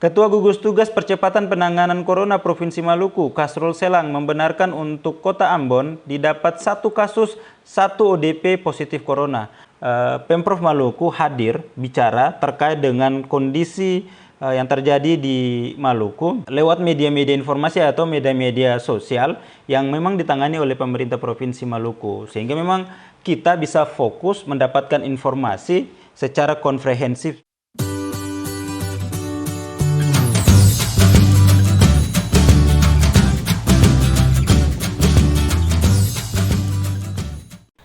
Ketua Gugus Tugas Percepatan Penanganan Corona Provinsi Maluku, Kasrul Selang, membenarkan untuk Kota Ambon didapat 1 kasus 1 ODP positif Corona. Pemprov Maluku hadir bicara terkait dengan kondisi yang terjadi di Maluku lewat media-media informasi atau media-media sosial yang memang ditangani oleh pemerintah Provinsi Maluku. Sehingga memang kita bisa fokus mendapatkan informasi secara komprehensif.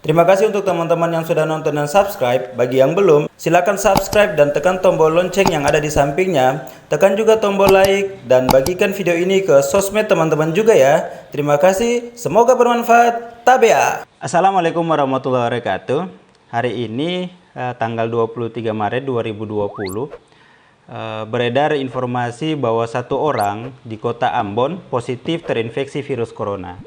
Terima kasih untuk teman-teman yang sudah nonton dan subscribe. Bagi yang belum, silakan subscribe dan tekan tombol lonceng yang ada di sampingnya. Tekan juga tombol like dan bagikan video ini ke sosmed teman-teman juga ya. Terima kasih, semoga bermanfaat. Tabea. Assalamualaikum warahmatullahi wabarakatuh. Hari ini tanggal 23 Maret 2020 beredar informasi bahwa 1 orang di Kota Ambon positif terinfeksi virus corona.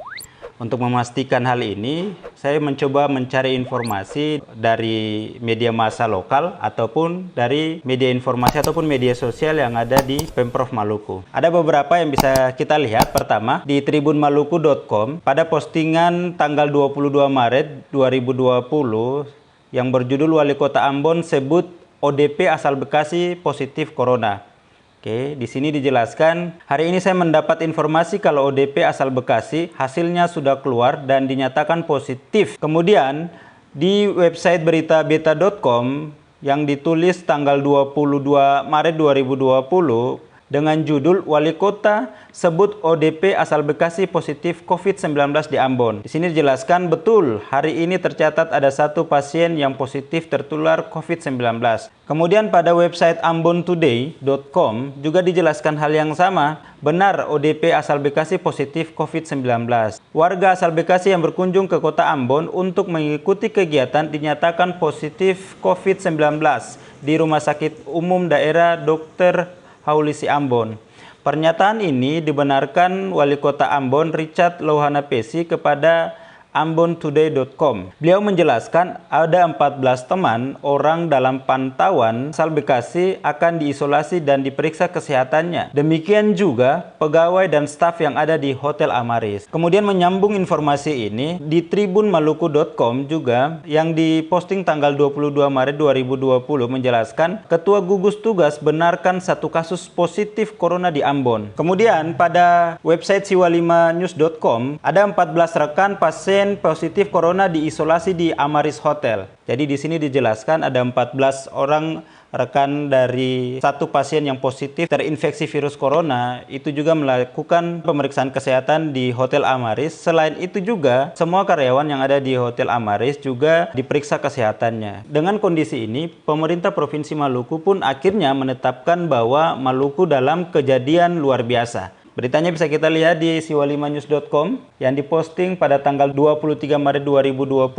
Untuk memastikan hal ini, saya mencoba mencari informasi dari media massa lokal ataupun dari media informasi ataupun media sosial yang ada di Pemprov Maluku. Ada beberapa yang bisa kita lihat. Pertama, di tribunmaluku.com pada postingan tanggal 22 Maret 2020 yang berjudul Wali Kota Ambon sebut ODP asal Bekasi positif corona. Oke, di sini dijelaskan, hari ini saya mendapat informasi kalau ODP asal Bekasi hasilnya sudah keluar dan dinyatakan positif. Kemudian di website beritabeta.com yang ditulis tanggal 22 Maret 2020 dengan judul Wali Kota sebut ODP asal Bekasi positif COVID-19 di Ambon. Di sini dijelaskan betul hari ini tercatat ada 1 pasien yang positif tertular COVID-19. Kemudian pada website ambontoday.com juga dijelaskan hal yang sama. Benar ODP asal Bekasi positif COVID-19. Warga asal Bekasi yang berkunjung ke Kota Ambon untuk mengikuti kegiatan dinyatakan positif COVID-19 di Rumah Sakit Umum Daerah Dr. Haulisi Ambon. Pernyataan ini dibenarkan Wali Kota Ambon Richard Louhana Pesi kepada ambontoday.com. Beliau menjelaskan ada 14 teman orang dalam pantauan asal Bekasi akan diisolasi dan diperiksa kesehatannya. Demikian juga pegawai dan staf yang ada di Hotel Amaris. Kemudian menyambung informasi ini di tribunmaluku.com juga yang diposting tanggal 22 Maret 2020 menjelaskan Ketua Gugus Tugas benarkan 1 kasus positif corona di Ambon. Kemudian pada website siwa5news.com ada 14 rekan pasien positif corona diisolasi di Amaris Hotel. Jadi di sini dijelaskan ada 14 orang rekan dari 1 pasien yang positif terinfeksi virus corona itu juga melakukan pemeriksaan kesehatan di Hotel Amaris. Selain itu juga semua karyawan yang ada di Hotel Amaris juga diperiksa kesehatannya. Dengan kondisi ini, pemerintah Provinsi Maluku pun akhirnya menetapkan bahwa Maluku dalam kejadian luar biasa. Beritanya bisa kita lihat di siwa5news.com yang diposting pada tanggal 23 Maret 2020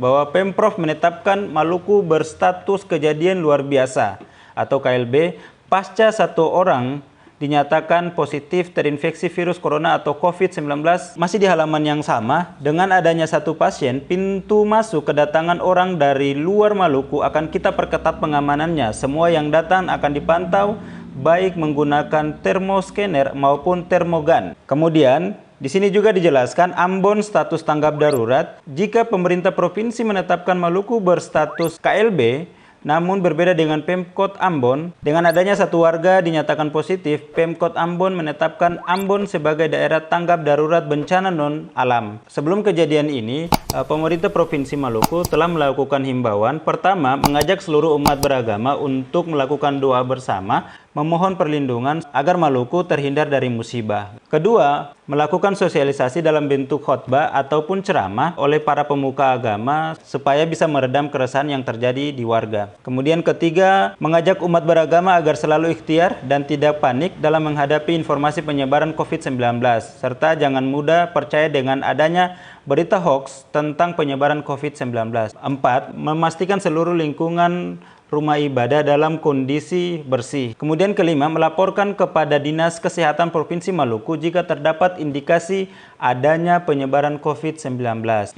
bahwa Pemprov menetapkan Maluku berstatus kejadian luar biasa atau KLB pasca 1 orang dinyatakan positif terinfeksi virus corona atau COVID-19. Masih di halaman yang sama, dengan adanya 1 pasien, pintu masuk kedatangan orang dari luar Maluku akan kita perketat pengamanannya. Semua yang datang akan dipantau baik menggunakan termoscanner maupun termogan. Kemudian di sini juga dijelaskan Ambon status tanggap darurat jika pemerintah provinsi menetapkan Maluku berstatus KLB. Namun berbeda dengan Pemkot Ambon, dengan adanya 1 warga dinyatakan positif, Pemkot Ambon menetapkan Ambon sebagai daerah tanggap darurat bencana non-alam. Sebelum kejadian ini, pemerintah Provinsi Maluku telah melakukan himbauan. Pertama, mengajak seluruh umat beragama untuk melakukan doa bersama, memohon perlindungan agar Maluku terhindar dari musibah. Kedua, melakukan sosialisasi dalam bentuk khotbah ataupun ceramah oleh para pemuka agama supaya bisa meredam keresahan yang terjadi di warga. Kemudian ketiga, mengajak umat beragama agar selalu ikhtiar dan tidak panik dalam menghadapi informasi penyebaran COVID-19, serta jangan mudah percaya dengan adanya berita hoax tentang penyebaran COVID-19. 4. Memastikan seluruh lingkungan rumah ibadah dalam kondisi bersih. Kemudian kelima, melaporkan kepada Dinas Kesehatan Provinsi Maluku jika terdapat indikasi adanya penyebaran COVID-19.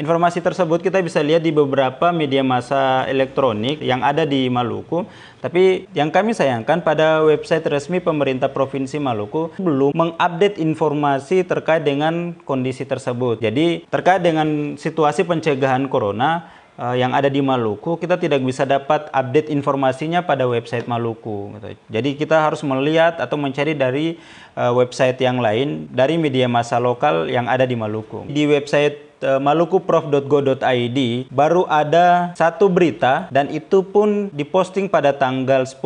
Informasi tersebut kita bisa lihat di beberapa media massa elektronik yang ada di Maluku. Tapi yang kami sayangkan, pada website resmi pemerintah Provinsi Maluku belum mengupdate informasi terkait dengan kondisi tersebut. Jadi terkait dengan situasi pencegahan corona yang ada di Maluku, kita tidak bisa dapat update informasinya pada website Maluku. Jadi kita harus melihat atau mencari dari website yang lain, dari media massa lokal yang ada di Maluku. Di website malukuprof.go.id baru ada satu berita, dan itu pun diposting pada tanggal 10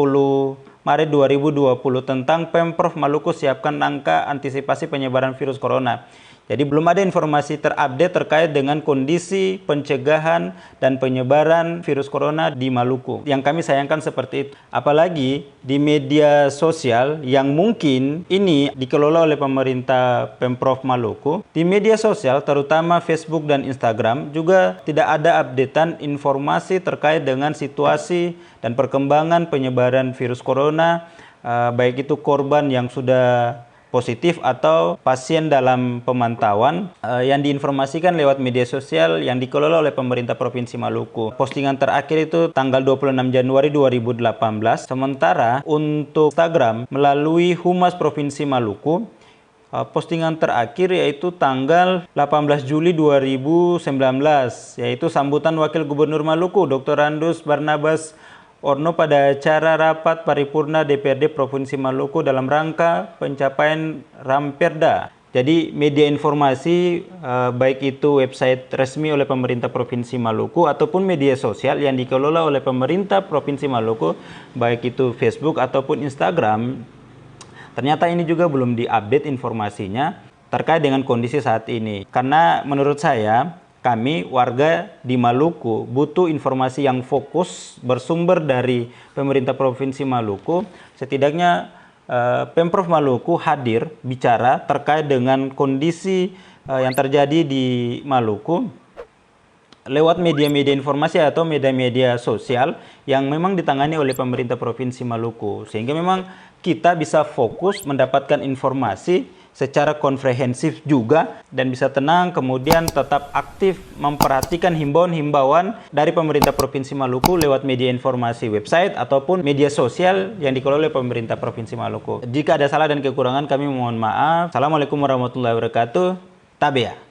Maret 2020 tentang Pemprov Maluku siapkan langkah antisipasi penyebaran virus corona. Jadi belum ada informasi terupdate terkait dengan kondisi pencegahan dan penyebaran virus corona di Maluku. Yang kami sayangkan seperti itu. Apalagi di media sosial yang mungkin ini dikelola oleh pemerintah Pemprov Maluku. Di media sosial terutama Facebook dan Instagram juga tidak ada updatean informasi terkait dengan situasi dan perkembangan penyebaran virus corona, baik itu korban yang sudah positif atau pasien dalam pemantauan yang diinformasikan lewat media sosial yang dikelola oleh pemerintah Provinsi Maluku. Postingan terakhir itu tanggal 26 Januari 2018. Sementara untuk Instagram melalui Humas Provinsi Maluku, postingan terakhir yaitu tanggal 18 Juli 2019, yaitu sambutan Wakil Gubernur Maluku Dr. Randus Barnabas Orno pada acara rapat paripurna DPRD Provinsi Maluku dalam rangka pencapaian Ramperda. Jadi media informasi baik itu website resmi oleh pemerintah Provinsi Maluku ataupun media sosial yang dikelola oleh pemerintah Provinsi Maluku, baik itu Facebook ataupun Instagram, ternyata ini juga belum diupdate informasinya terkait dengan kondisi saat ini. Karena menurut saya, kami warga di Maluku butuh informasi yang fokus bersumber dari pemerintah Provinsi Maluku. Setidaknya Pemprov Maluku hadir bicara terkait dengan kondisi yang terjadi di Maluku lewat media-media informasi atau media-media sosial yang memang ditangani oleh pemerintah Provinsi Maluku, sehingga memang kita bisa fokus mendapatkan informasi secara komprehensif juga dan bisa tenang, kemudian tetap aktif memperhatikan himbauan-himbauan dari pemerintah Provinsi Maluku lewat media informasi website ataupun media sosial yang dikelola oleh pemerintah Provinsi Maluku. Jika ada salah dan kekurangan, kami mohon maaf. Assalamualaikum warahmatullahi wabarakatuh. Tabea.